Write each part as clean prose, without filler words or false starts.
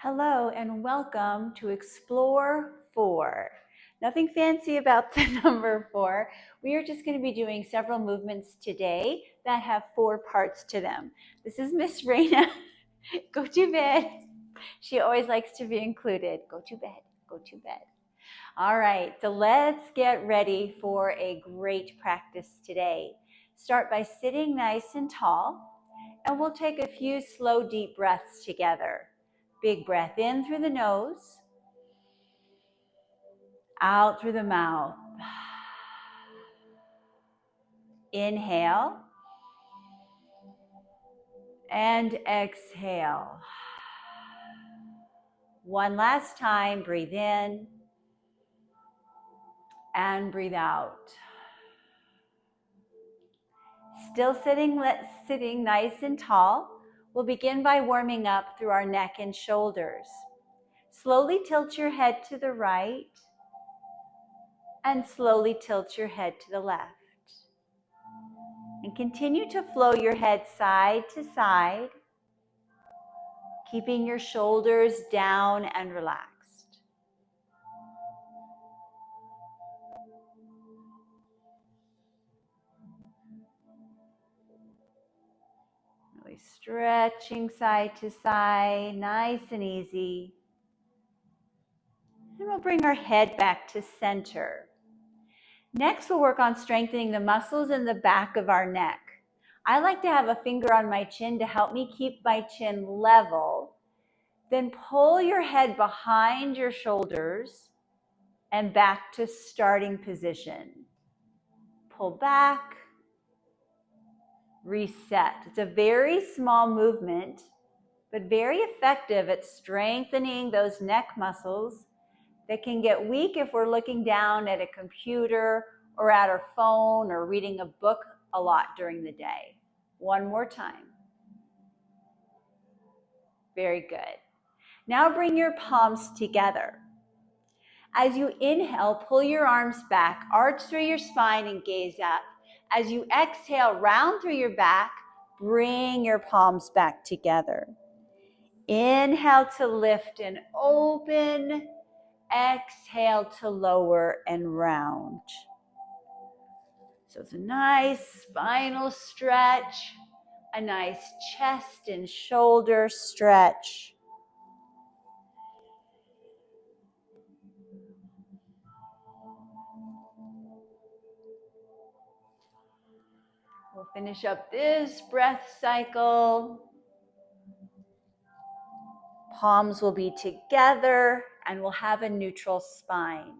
Hello and welcome to Explore 4. Nothing fancy about the number 4. We are just going to be doing several movements today that have 4 parts to them. This is Miss Raina. Go to bed. She always likes to be included. Go to bed. Go to bed. All right, so let's get ready for a great practice today. Start by sitting nice and tall, and we'll take a few slow, deep breaths together. Big breath in through the nose, out through the mouth. Inhale and exhale. One last time, breathe in and breathe out. Still sitting nice and tall, we'll begin by warming up through our neck and shoulders. Slowly tilt your head to the right and slowly tilt your head to the left. And continue to flow your head side to side, keeping your shoulders down and relaxed. Really stretching side to side, nice and easy. And we'll bring our head back to center. Next, we'll work on strengthening the muscles in the back of our neck. I like to have a finger on my chin to help me keep my chin level. Then pull your head behind your shoulders and back to starting position. Pull back, reset. It's a very small movement, but very effective at strengthening those neck muscles that can get weak if we're looking down at a computer or at our phone or reading a book a lot during the day. One more time. Very good. Now bring your palms together. As you inhale, pull your arms back, arch through your spine and gaze up. As you exhale, round through your back, bring your palms back together. Inhale to lift and open. Exhale to lower and round. So it's a nice spinal stretch, a nice chest and shoulder stretch. We'll finish up this breath cycle. Palms will be together and we'll have a neutral spine.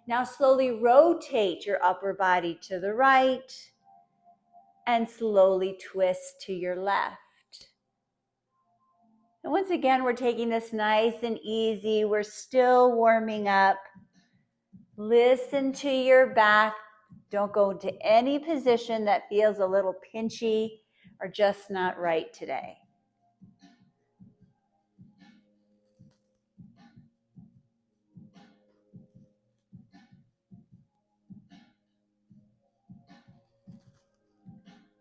Now slowly rotate your upper body to the right and slowly twist to your left. And once again, we're taking this nice and easy. We're still warming up. Listen to your back. Don't go into any position that feels a little pinchy or just not right today.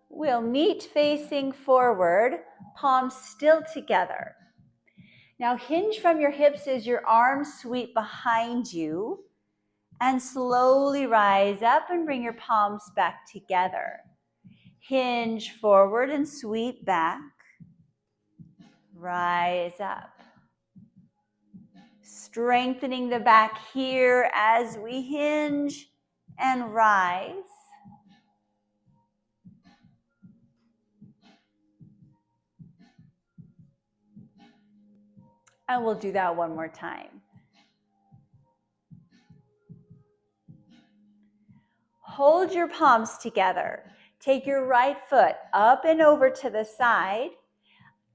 We'll meet facing forward, palms still together. Now hinge from your hips as your arms sweep behind you and slowly rise up and bring your palms back together. Hinge forward and sweep back. Rise up. Strengthening the back here as we hinge and rise. And we'll do that one more time. Hold your palms together. Take your right foot up and over to the side.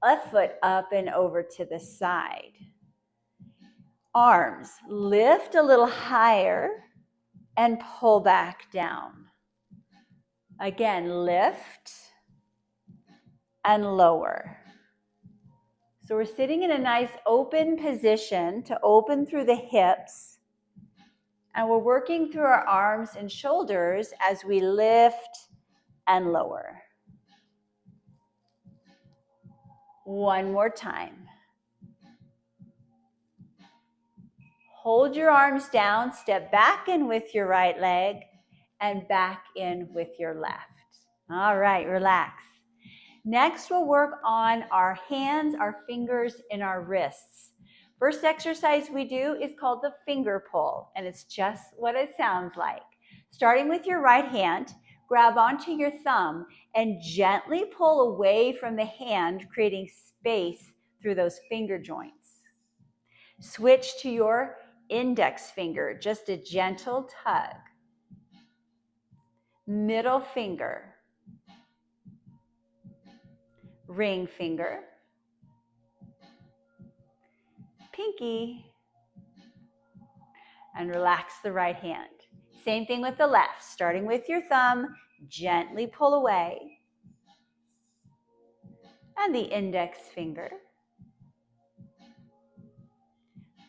Left foot up and over to the side. Arms lift a little higher and pull back down. Again, lift and lower. So we're sitting in a nice open position to open through the hips. And we're working through our arms and shoulders as we lift and lower. One more time. Hold your arms down, step back in with your right leg and back in with your left. All right, relax. Next, we'll work on our hands, our fingers, and our wrists. First exercise we do is called the finger pull, and it's just what it sounds like. Starting with your right hand, grab onto your thumb and gently pull away from the hand, creating space through those finger joints. Switch to your index finger, just a gentle tug. Middle finger, ring finger, pinky, and relax the right hand. Same thing with the left, starting with your thumb, gently pull away, and the index finger,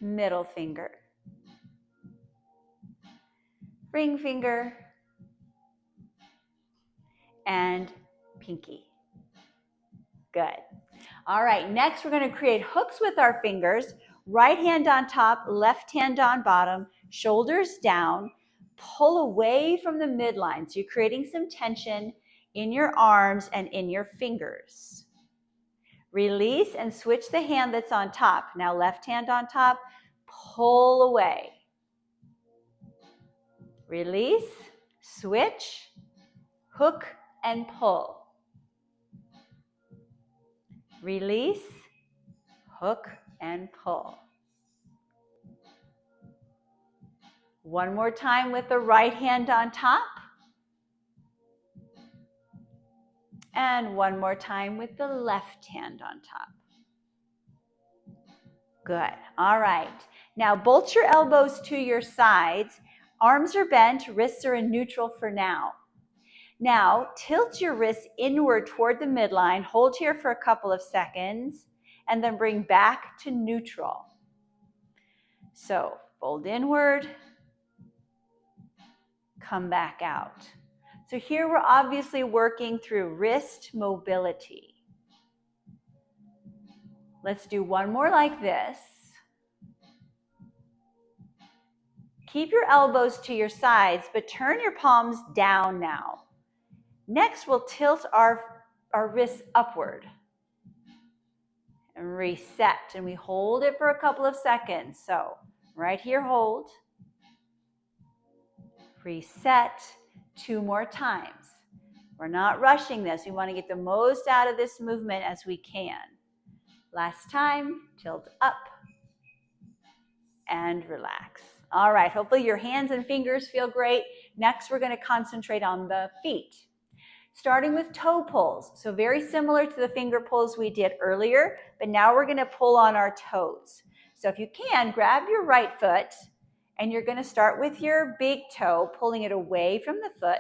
middle finger, ring finger, and pinky. Good. All right, next we're going to create hooks with our fingers. Right hand on top, left hand on bottom, shoulders down. Pull away from the midline. So you're creating some tension in your arms and in your fingers. Release and switch the hand that's on top. Now left hand on top, pull away. Release, switch, hook and pull. Release, hook and pull. One more time with the right hand on top. And one more time with the left hand on top. Good. All right. Now bolt your elbows to your sides. Arms are bent, wrists are in neutral for now. Now tilt your wrists inward toward the midline. Hold here for a couple of seconds and then bring back to neutral. So fold inward, come back out. So here we're obviously working through wrist mobility. Let's do one more like this. Keep your elbows to your sides, but turn your palms down now. Next, we'll tilt our wrists upward and reset, and we hold it for a couple of seconds. So right here, hold, reset, 2 more times. We're not rushing this. We want to get the most out of this movement as we can. Last time, tilt up and relax. All right, hopefully your hands and fingers feel great. Next, we're going to concentrate on the feet. Starting with toe pulls. So very similar to the finger pulls we did earlier, but now we're going to pull on our toes. So if you can, grab your right foot, and you're going to start with your big toe, pulling it away from the foot,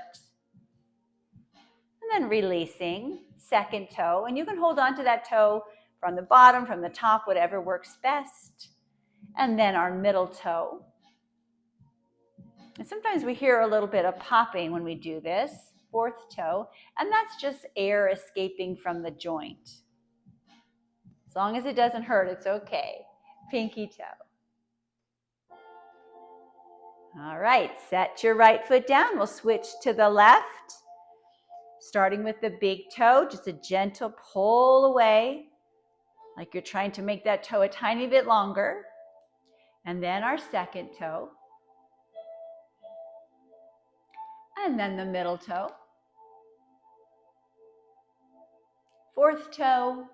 and then releasing, second toe, and you can hold on to that toe from the bottom, from the top, whatever works best. And then our middle toe. And sometimes we hear a little bit of popping when we do this, fourth toe, and that's just air escaping from the joint. As long as it doesn't hurt, it's okay. Pinky toe. All right, set your right foot down. We'll switch to the left. Starting with the big toe, just a gentle pull away, like you're trying to make that toe a tiny bit longer. And then our second toe. And then the middle toe. Fourth toe.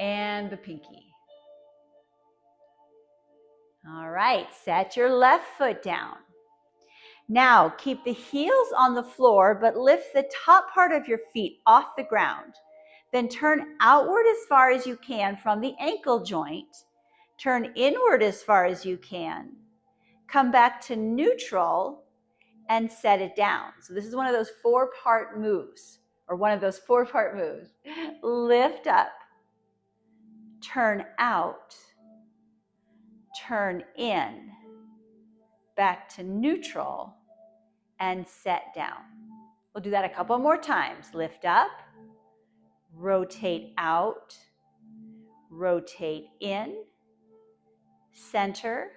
And the pinky. All right, set your left foot down. Now, keep the heels on the floor, but lift the top part of your feet off the ground. Then turn outward as far as you can from the ankle joint. Turn inward as far as you can. Come back to neutral and set it down. So this is one of those 4-part moves, or one of those 4-part moves. Lift up, turn out, turn in, back to neutral, and set down. We'll do that a couple more times. Lift up, rotate out, rotate in, center,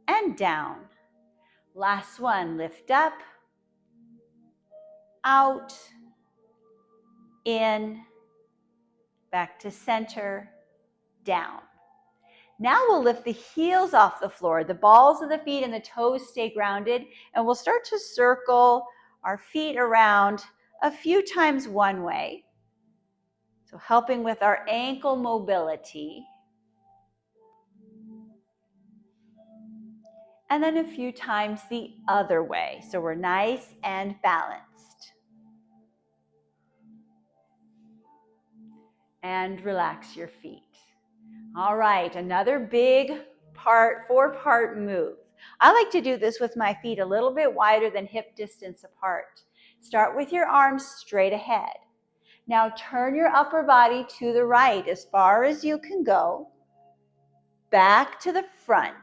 and down. Last one, lift up, out, in, back to center, down. Now we'll lift the heels off the floor. The balls of the feet and the toes stay grounded, and we'll start to circle our feet around a few times one way. So helping with our ankle mobility. And then a few times the other way. So we're nice and balanced. And relax your feet. All right, another big part, 4-part move. I like to do this with my feet a little bit wider than hip distance apart. Start with your arms straight ahead. Now turn your upper body to the right as far as you can go. Back to the front.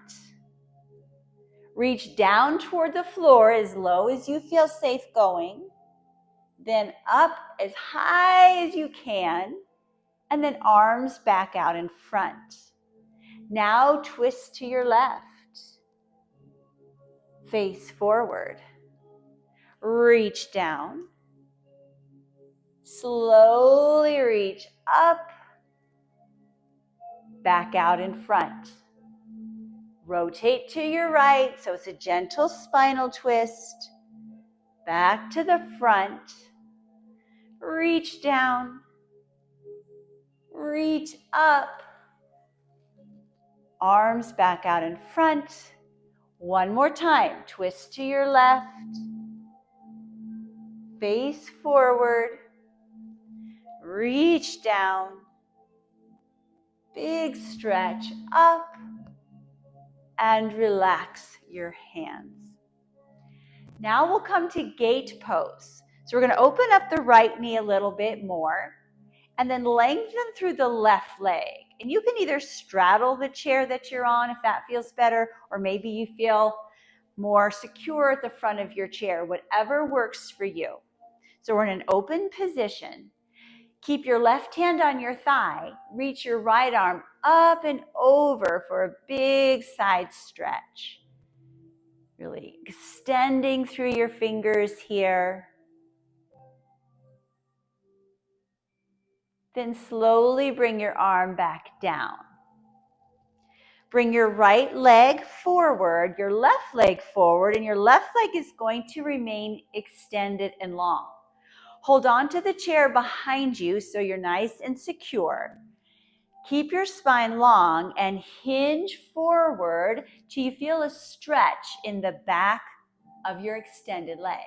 Reach down toward the floor as low as you feel safe going. Then up as high as you can. And then arms back out in front. Now twist to your left. Face forward. Reach down. Slowly reach up. Back out in front. Rotate to your right, so it's a gentle spinal twist. Back to the front. Reach down. Reach up. Arms back out in front. One more time. Twist to your left. Face forward. Reach down. Big stretch up. And relax your hands. Now we'll come to gate pose. So we're going to open up the right knee a little bit more and then lengthen through the left leg. And you can either straddle the chair that you're on if that feels better, or maybe you feel more secure at the front of your chair, whatever works for you. So we're in an open position. Keep your left hand on your thigh. Reach your right arm up and over for a big side stretch. Really extending through your fingers here. Then slowly bring your arm back down. Bring your right leg forward, your left leg forward, and your left leg is going to remain extended and long. Hold on to the chair behind you so you're nice and secure. Keep your spine long and hinge forward till you feel a stretch in the back of your extended leg.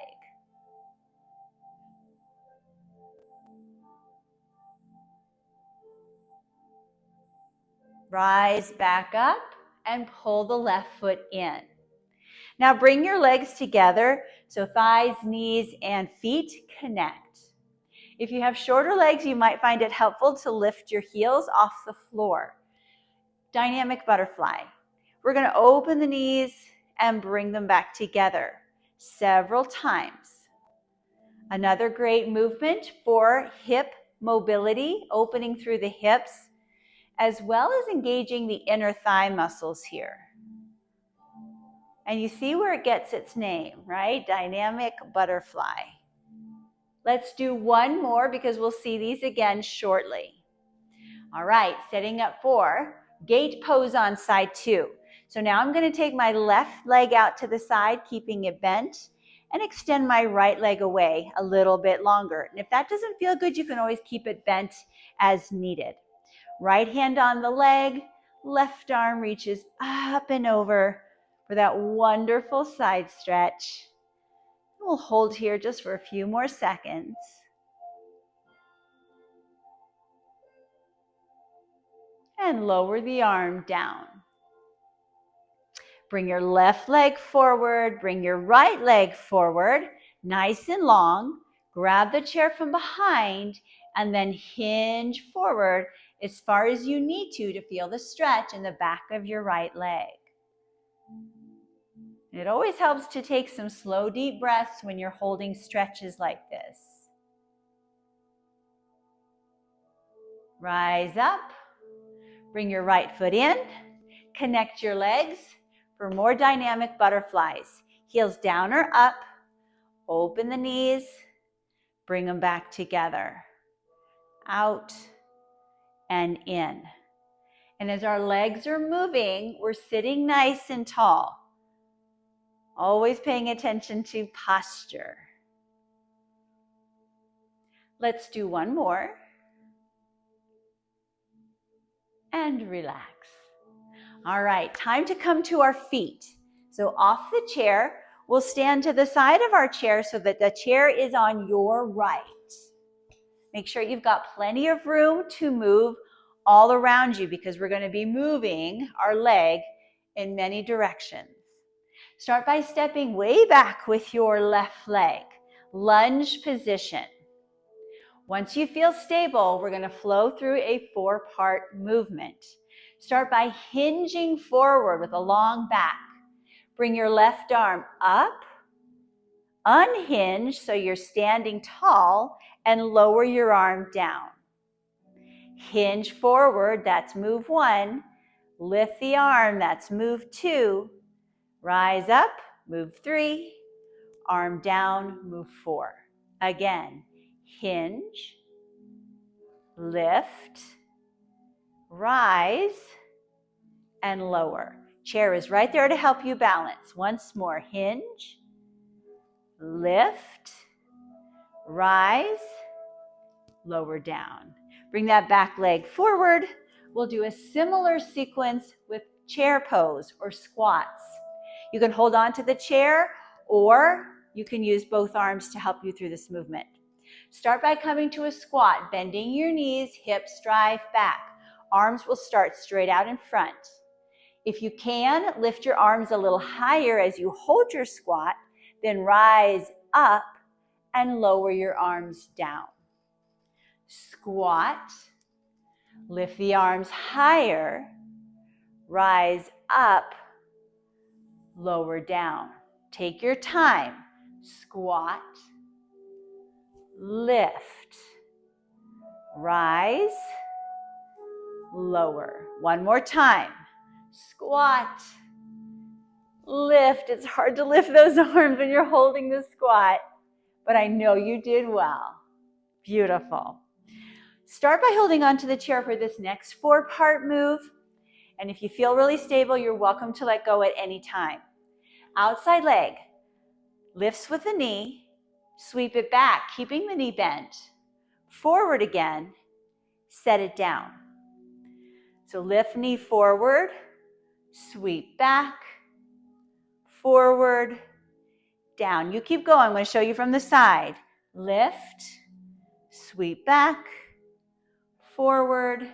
Rise back up and pull the left foot in. Now bring your legs together so thighs, knees, and feet connect. If you have shorter legs, you might find it helpful to lift your heels off the floor. Dynamic butterfly. We're going to open the knees and bring them back together several times. Another great movement for hip mobility, opening through the hips, as well as engaging the inner thigh muscles here. And you see where it gets its name, right? Dynamic butterfly. Let's do one more because we'll see these again shortly. All right, setting up for gate pose on side 2. So now I'm going to take my left leg out to the side, keeping it bent, and extend my right leg away a little bit longer. And if that doesn't feel good, you can always keep it bent as needed. Right hand on the leg, left arm reaches up and over for that wonderful side stretch. We'll hold here just for a few more seconds. And lower the arm down. Bring your left leg forward, bring your right leg forward, nice and long. Grab the chair from behind and then hinge forward as far as you need to feel the stretch in the back of your right leg. It always helps to take some slow, deep breaths when you're holding stretches like this. Rise up, bring your right foot in, Connect your legs for more dynamic butterflies. Heels down or up. Open the knees. Bring them back together. Out and in. And as our legs are moving, we're sitting nice and tall. Always paying attention to posture. Let's do one more. And relax. All right, time to come to our feet. So off the chair, we'll stand to the side of our chair so that the chair is on your right. Make sure you've got plenty of room to move all around you because we're going to be moving our leg in many directions. Start by stepping way back with your left leg. Lunge position. Once you feel stable, we're going to flow through a 4-part movement. Start by hinging forward with a long back. Bring your left arm up, unhinge so you're standing tall, and lower your arm down. Hinge forward, that's move 1. Lift the arm, that's move 2. Rise up, move 3. Arm down, move 4. Again, hinge, lift, rise, and lower. Chair is right there to help you balance. Once more, hinge, lift, rise, lower down. Bring that back leg forward. We'll do a similar sequence with chair pose or squats. You can hold on to the chair or you can use both arms to help you through this movement. Start by coming to a squat, bending your knees, hips drive back. Arms will start straight out in front. If you can, lift your arms a little higher as you hold your squat, then rise up and lower your arms down. Squat, lift the arms higher, rise up, lower down. Take your time. Squat, lift, rise, lower. One more time. Squat, lift. It's hard to lift those arms when you're holding the squat, but I know you did well. Beautiful. Start by holding onto the chair for this next 4-part move. And if you feel really stable, you're welcome to let go at any time. Outside leg, lifts with the knee, sweep it back, keeping the knee bent. Forward again, set it down. So lift knee forward, sweep back, forward, down. You keep going. I'm going to show you from the side. Lift, sweep back, forward,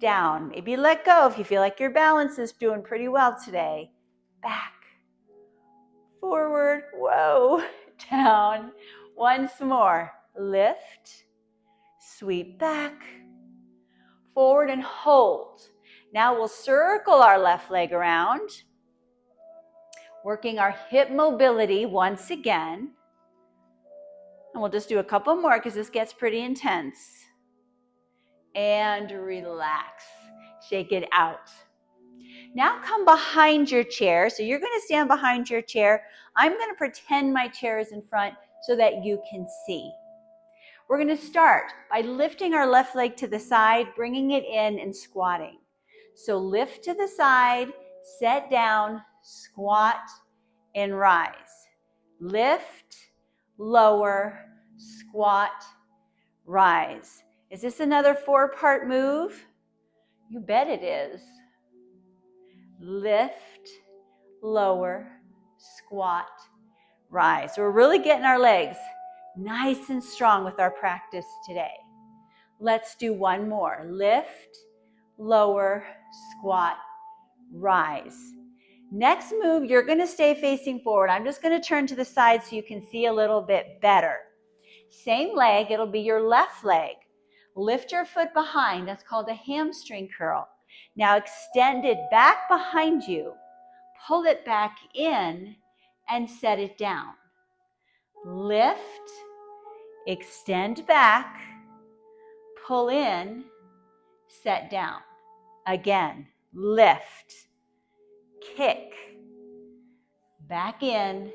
down. Maybe let go if you feel like your balance is doing pretty well today. Back, forward, whoa, down. Once more. Lift, sweep back, forward and hold. Now we'll circle our left leg around, working our hip mobility once again. And we'll just do a couple more because this gets pretty intense. And relax. Shake it out. Now come behind your chair. So you're going to stand behind your chair. I'm going to pretend my chair is in front so that you can see. We're going to start by lifting our left leg to the side, bringing it in and squatting. So lift to the side, set down, squat, and rise. Lift, lower, squat, rise. Is this another 4-part move? You bet it is. Lift, lower, squat, rise. So we're really getting our legs nice and strong with our practice today. Let's do one more. Lift, lower, squat, rise. Next move, you're going to stay facing forward. I'm just going to turn to the side so you can see a little bit better. Same leg, it'll be your left leg. Lift your foot behind. That's called a hamstring curl. Now extend it back behind you. Pull it back in and set it down. Lift, extend back, pull in, set down. Again, lift, kick, back in,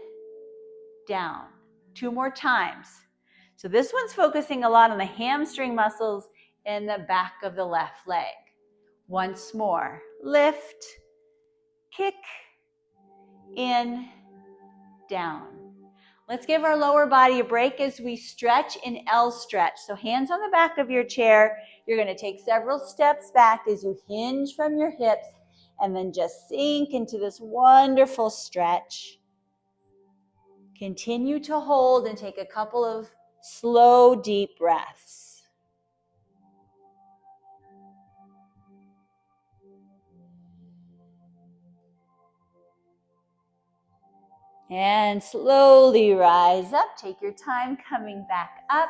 down. 2 more times. So this one's focusing a lot on the hamstring muscles in the back of the left leg. Once more, lift, kick, in, down. Let's give our lower body a break as we stretch in L stretch. So hands on the back of your chair. You're going to take several steps back as you hinge from your hips and then just sink into this wonderful stretch. Continue to hold and take a couple of slow, deep breaths. And slowly rise up. Take your time coming back up.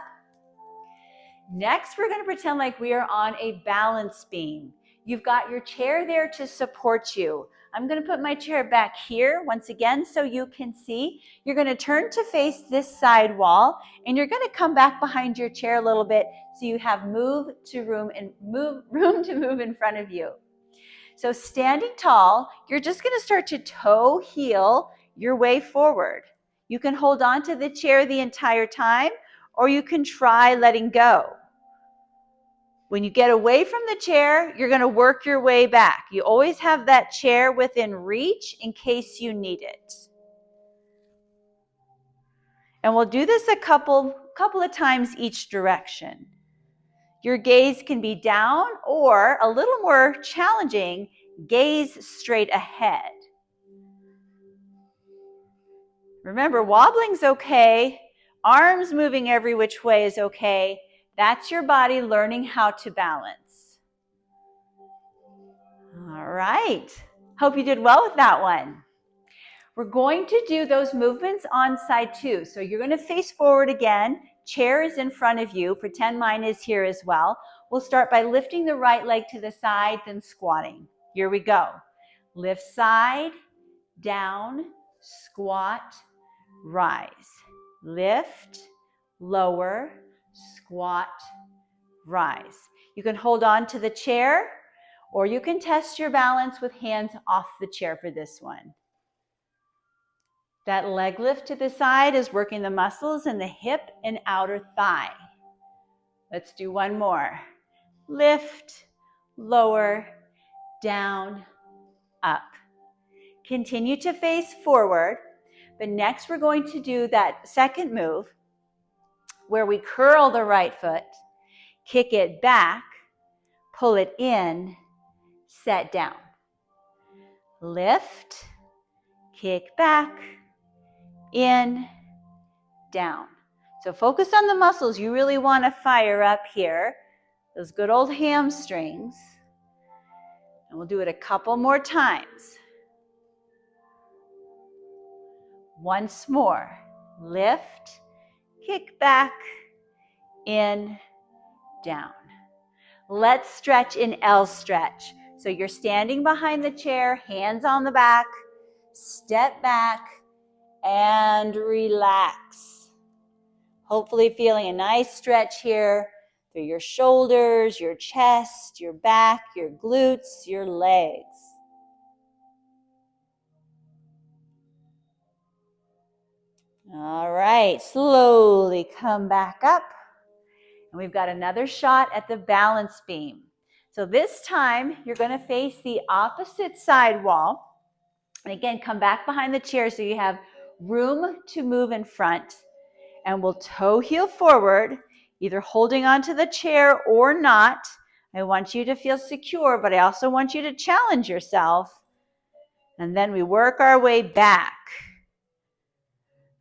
Next, we're going to pretend like we are on a balance beam. You've got your chair there to support you. I'm going to put my chair back here once again so you can see. You're going to turn to face this side wall, and you're going to come back behind your chair a little bit so you have room to move in front of you. So standing tall, you're just going to start to toe heel your way forward. You can hold on to the chair the entire time, or you can try letting go. When you get away from the chair, you're going to work your way back. You always have that chair within reach in case you need it. And we'll do this a couple of times each direction. Your gaze can be down, or a little more challenging, gaze straight ahead. Remember, wobbling's okay. Arms moving every which way is okay. That's your body learning how to balance. All right. Hope you did well with that one. We're going to do those movements on side 2. So you're going to face forward again. Chair is in front of you. Pretend mine is here as well. We'll start by lifting the right leg to the side, then squatting. Here we go. Lift side, down, squat, rise. Lift, lower, squat, rise. You can hold on to the chair, or you can test your balance with hands off the chair for this one. That leg lift to the side is working the muscles in the hip and outer thigh. Let's do one more. Lift, lower, down, up. Continue to face forward, but next we're going to do that second move where we curl the right foot, kick it back, pull it in, set down. Lift, kick back, in, down. So focus on the muscles you really want to fire up here. Those good old hamstrings. And we'll do it a couple more times. Once more. Lift, kick back, in, down. Let's stretch in L stretch. So you're standing behind the chair, hands on the back, step back, and relax. Hopefully feeling a nice stretch here through your shoulders, your chest, your back, your glutes, your legs. All right, slowly come back up. And we've got another shot at the balance beam. So this time, you're going to face the opposite side wall. And again, come back behind the chair so you have room to move in front. And we'll toe heel forward, either holding onto the chair or not. I want you to feel secure, but I also want you to challenge yourself. And then we work our way back.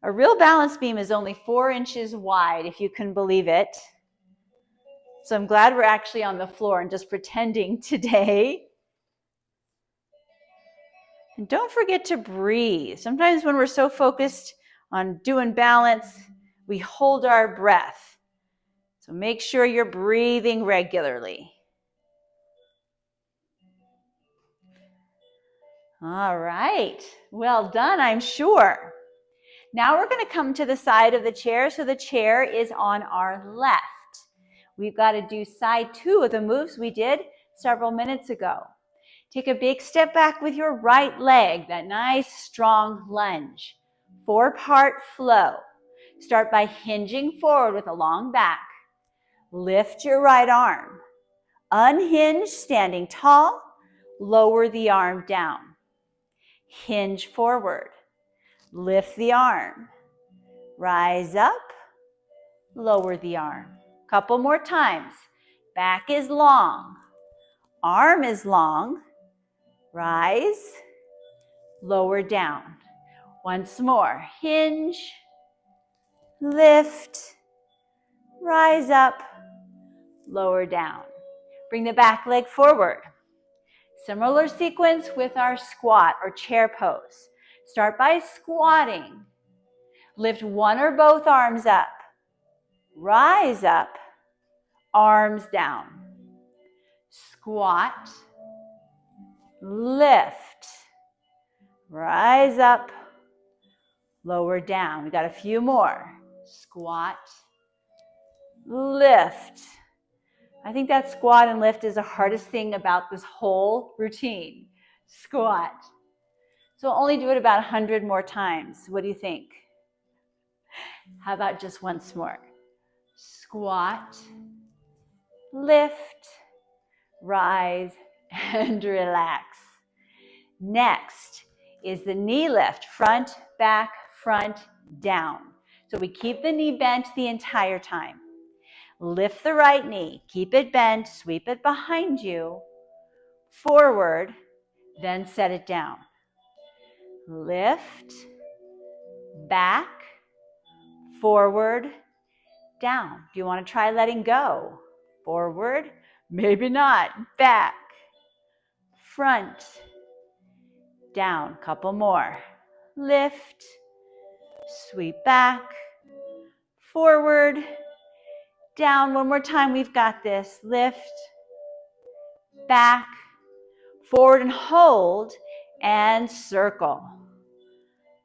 A real balance beam is only 4 inches wide, if you can believe it. So I'm glad we're actually on the floor and just pretending today. And don't forget to breathe. Sometimes when we're so focused on doing balance, we hold our breath. So make sure you're breathing regularly. All right. Well done, I'm sure. Now we're going to come to the side of the chair so the chair is on our left. We've got to do side 2 of the moves we did several minutes ago. Take a big step back with your right leg, that nice strong lunge. 4-part flow. Start by hinging forward with a long back. Lift your right arm. Unhinge, standing tall. Lower the arm down. Hinge forward. Lift the arm. Rise up. Lower the arm. Couple more times. Back is long. Arm is long. Rise. Lower down. Once more. Hinge. Lift. Rise up. Lower down. Bring the back leg forward. Similar sequence with our squat or chair pose. Start by squatting. Lift one or both arms up. Rise up. Arms down. Squat. Lift. Rise up. Lower down. We got a few more. Squat. Lift. I think that squat and lift is the hardest thing about this whole routine. Squat. So we'll only do it about 100 more times. What do you think? How about just once more? Squat, lift, rise, and relax. Next is the knee lift, front, back, front, down. So we keep the knee bent the entire time. Lift the right knee, keep it bent, sweep it behind you, forward, then set it down. Lift, back, forward, down. Do you want to try letting go? Forward, maybe not. Back, front, down. Couple more. Lift, sweep back, forward, down. One more time. We've got this. Lift, back, forward and hold, and circle.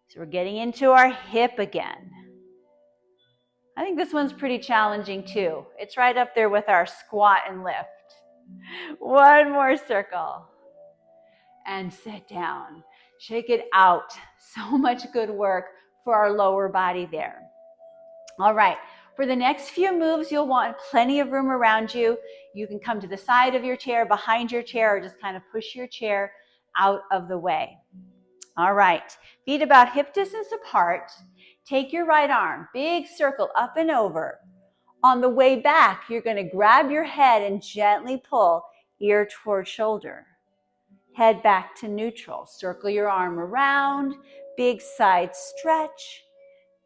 So we're getting into our hip again. I think this one's pretty challenging too. It's right up there with our squat and lift. One more circle. And sit down. Shake it out. So much good work for our lower body there. All right. For the next few moves, you'll want plenty of room around you. You can come to the side of your chair, behind your chair, or just kind of push your chair out of the way. All right. Feet about hip distance apart. Take your right arm, big circle up and over. On the way back, you're going to grab your head and gently pull ear toward shoulder. Head back to neutral. Circle your arm around, big side stretch.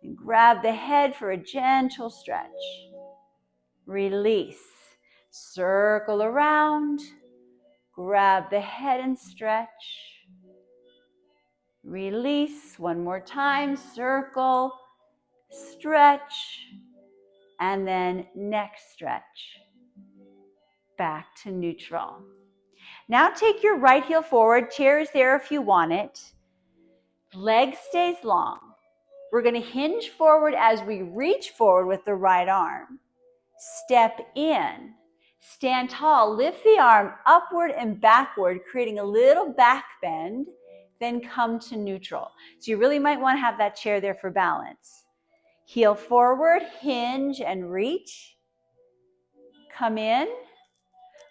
And grab the head for a gentle stretch. Release. Circle around. Grab the head and stretch. Release. One more time. Circle, stretch, and then neck stretch. Back to neutral. Now take your right heel forward. Chair is there if you want it. Leg stays long. We're going to hinge forward as we reach forward with the right arm. Step in. Stand tall. Lift the arm upward and backward, creating a little back bend. Then come to neutral. So you really might want to have that chair there for balance. Heel forward, hinge and reach. Come in.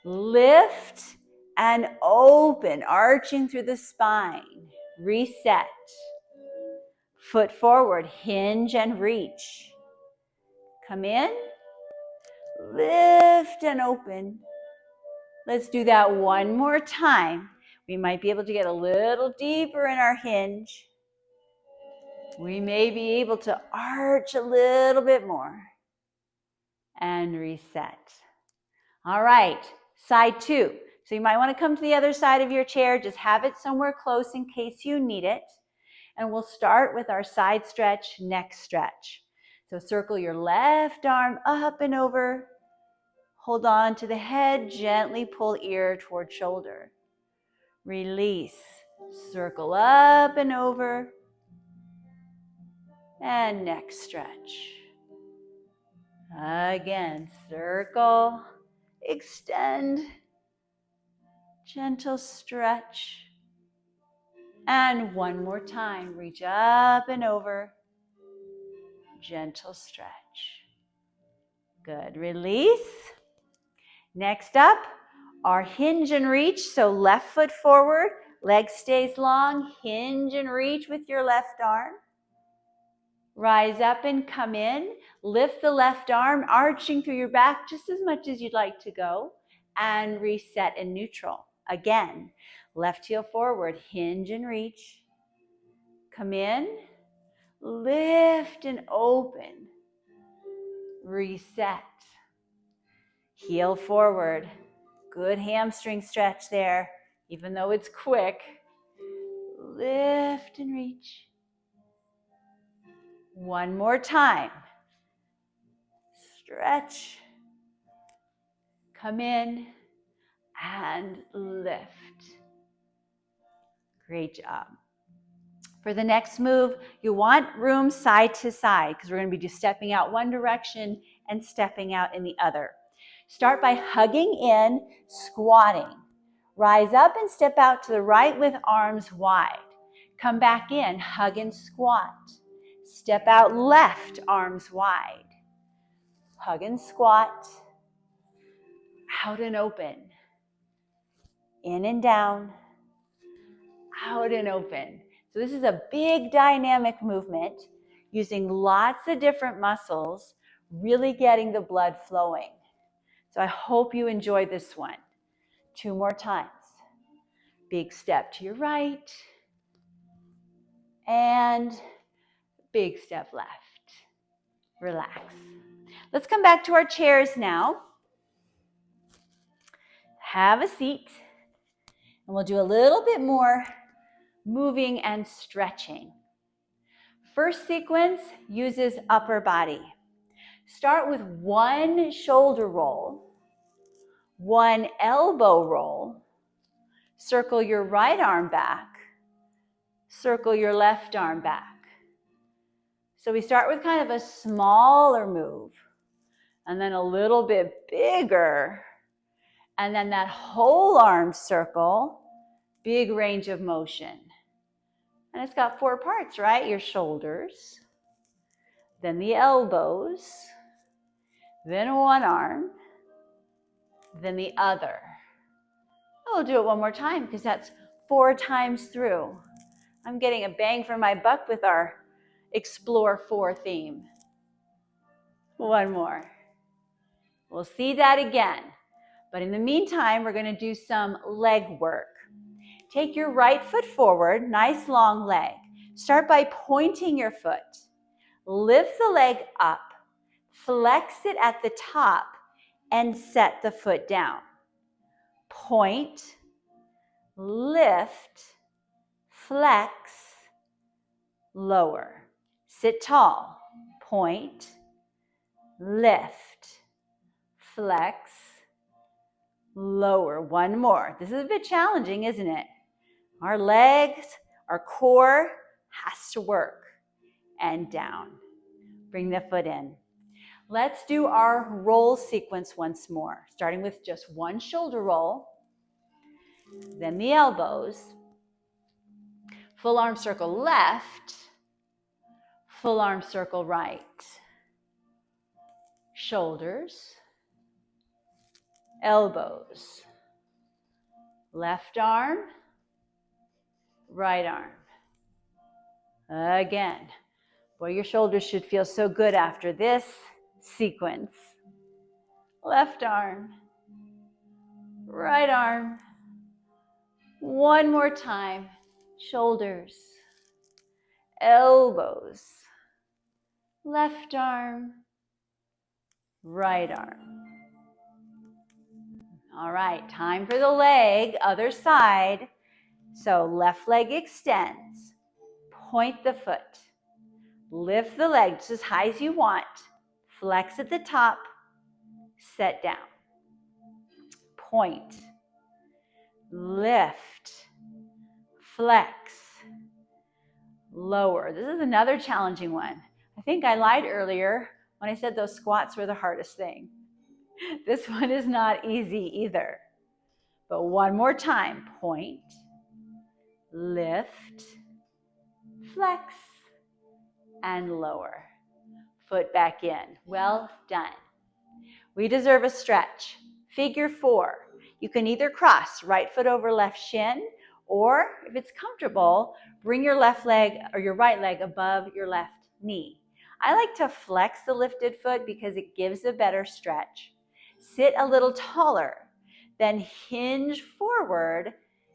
Lift and open, arching through the spine. Reset. Foot forward, hinge and reach. Come in, lift and open. Let's do that one more time. We might be able to get a little deeper in our hinge. We may be able to arch a little bit more. And reset. All right, side two. So you might want to come to the other side of your chair. Just have it somewhere close in case you need it. And we'll start with our side stretch, neck stretch. So circle your left arm up and over. Hold on to the head, gently pull ear toward shoulder. Release. Circle up and over. And neck stretch. Again, circle, extend, Gentle stretch. And one more time, reach up and over. Gentle stretch. Good, release. Next up, our hinge and reach. So left foot forward, leg stays long, hinge and reach with your left arm. Rise up and come in. Lift the left arm, arching through your back just as much as you'd like to go. And reset in neutral. Again, left heel forward, hinge and reach. Come in, lift and open. Reset. Heel forward. Good hamstring stretch there, even though it's quick. Lift and reach. One more time. Stretch. Come in and lift. Great job. For the next move, you want room side to side because we're going to be just stepping out one direction and stepping out in the other. Start by hugging in, squatting. Rise up and step out to the right with arms wide. Come back in, hug and squat. Step out left, arms wide. Hug and squat. Out and open. In and down. Out and open. So this is a big dynamic movement using lots of different muscles, really getting the blood flowing. So I hope you enjoy this one. 2 more times. Big step to your right. And big step left. Relax. Let's come back to our chairs now. Have a seat. And we'll do a little bit more moving and stretching. First sequence uses upper body. Start with 1 shoulder roll, 1 elbow roll. Circle your right arm back. Circle your left arm back. So we start with kind of a smaller move, and then a little bit bigger, and then that whole arm circle, big range of motion. And it's got 4 parts, right? Your shoulders, then the elbows, then one arm, then the other. I'll do it one more time because that's 4 times through. I'm getting a bang for my buck with our Explore 4 theme. One more. We'll see that again. But in the meantime, we're going to do some leg work. Take your right foot forward, nice long leg. Start by pointing your foot. Lift the leg up, flex it at the top, and set the foot down. Point, lift, flex, lower. Sit tall. Point, lift, flex, lower. One more. This is a bit challenging, isn't it? Our legs, our core has to work. And down. Bring the foot in. Let's do our roll sequence once more, starting with just 1 shoulder roll, then the elbows, full arm circle left, full arm circle right, shoulders, elbows, left arm, right arm. Again. Boy, your shoulders should feel so good after this sequence. Left arm, right arm. One more time. Shoulders, elbows, left arm, right arm. All right, time for the leg, other side. So left leg extends. Point the foot. Lift the leg just as high as you want. Flex at the top. Set down. Point. Lift. Flex. Lower. This is another challenging one. I think I lied earlier when I said those squats were the hardest thing. This one is not easy either. But one more time, point, lift, flex, and lower. Foot back in. Well done. We deserve a stretch. Figure 4. You can either cross right foot over left shin, or if it's comfortable, bring your left leg or your right leg above your left knee. I like to flex the lifted foot because it gives a better stretch. Sit a little taller, then hinge forward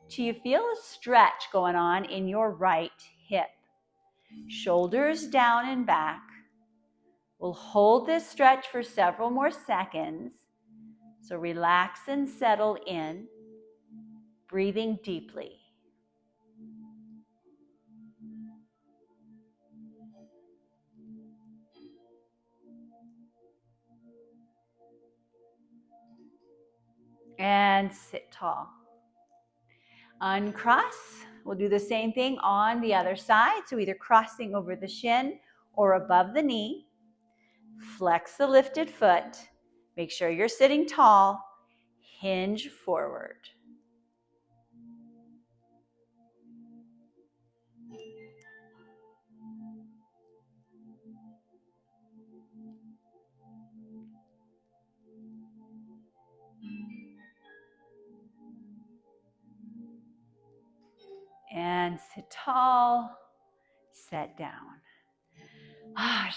till you feel a stretch going on in your right hip. Shoulders down and back. We'll hold this stretch for several more seconds. So relax and settle in, breathing deeply. And sit tall. Uncross. We'll do the same thing on the other side. So either crossing over the shin or above the knee. Flex the lifted foot. Make sure you're sitting tall. Hinge forward. And sit tall. Set down.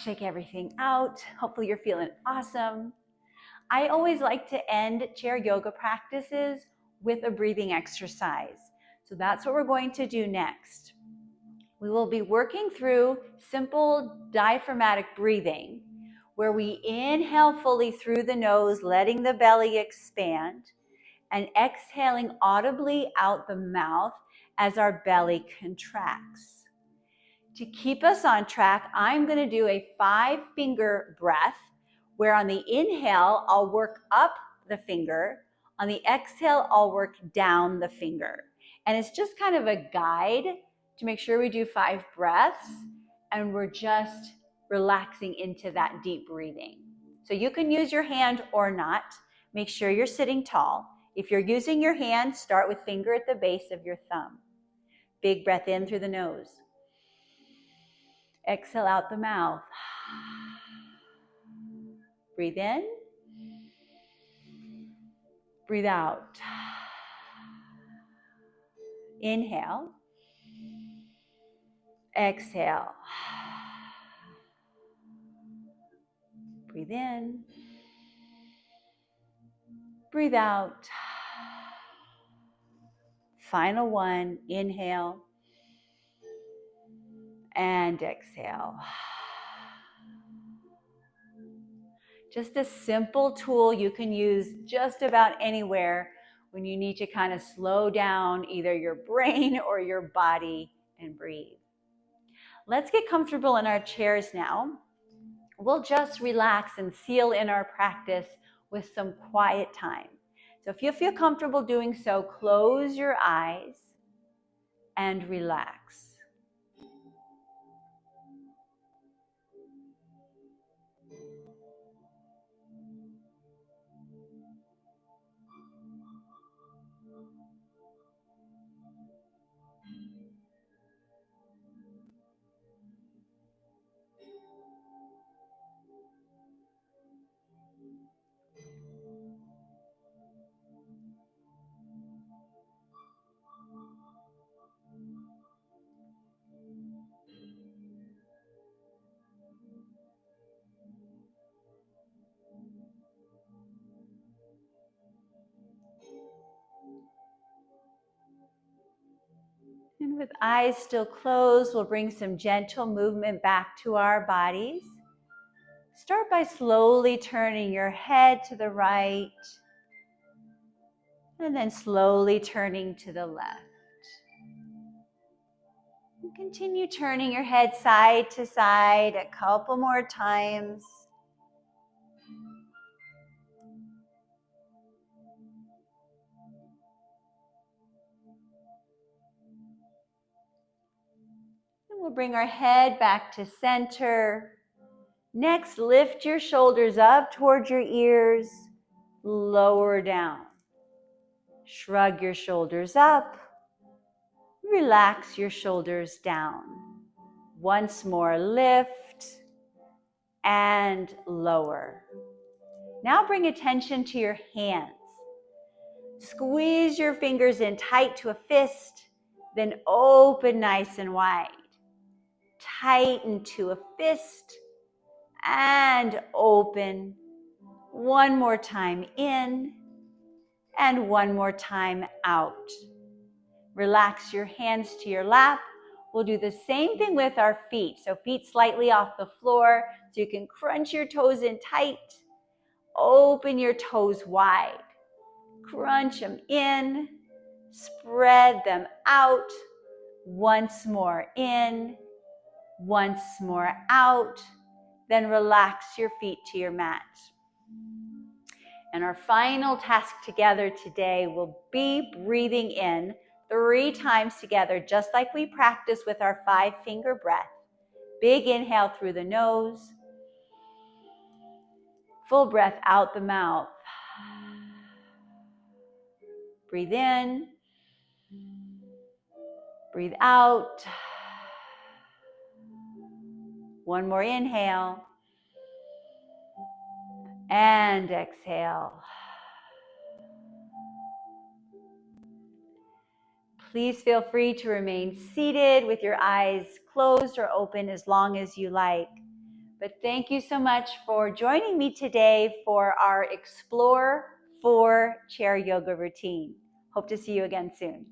Shake everything out. Hopefully you're feeling awesome. I always like to end chair yoga practices with a breathing exercise. So that's what we're going to do next. We will be working through simple diaphragmatic breathing, where we inhale fully through the nose, letting the belly expand, and exhaling audibly out the mouth as our belly contracts. To keep us on track, I'm going to do a 5-finger breath, where on the inhale, I'll work up the finger. On the exhale, I'll work down the finger. And it's just kind of a guide to make sure we do 5 breaths and we're just relaxing into that deep breathing. So you can use your hand or not. Make sure you're sitting tall. If you're using your hand, start with finger at the base of your thumb. Big breath in through the nose. Exhale out the mouth. Breathe in. Breathe out. Inhale. Exhale. Breathe in. Breathe out. Final one. Inhale. And exhale. Just a simple tool you can use just about anywhere when you need to kind of slow down either your brain or your body and breathe. Let's get comfortable in our chairs now. We'll just relax and seal in our practice with some quiet time. So if you feel comfortable doing so, close your eyes and relax. And with eyes still closed, we'll bring some gentle movement back to our bodies. Start by slowly turning your head to the right, and then slowly turning to the left. And continue turning your head side to side a couple more times. And we'll bring our head back to center. Next, lift your shoulders up towards your ears, lower down. Shrug your shoulders up. Relax your shoulders down. Once more, lift and lower. Now bring attention to your hands. Squeeze your fingers in tight to a fist, then open nice and wide. Tighten to a fist and open. One more time in and one more time out. Relax your hands to your lap. We'll do the same thing with our feet. So feet slightly off the floor so you can crunch your toes in tight. Open your toes wide. Crunch them in. Spread them out. Once more in. Once more out. Then relax your feet to your mat. And our final task together today will be breathing in 3 times together, just like we practiced with our 5-finger breath. Big inhale through the nose. Full breath out the mouth. Breathe in. Breathe out. One more inhale. And exhale. Please feel free to remain seated with your eyes closed or open as long as you like. But thank you so much for joining me today for our Explore 4 chair yoga routine. Hope to see you again soon.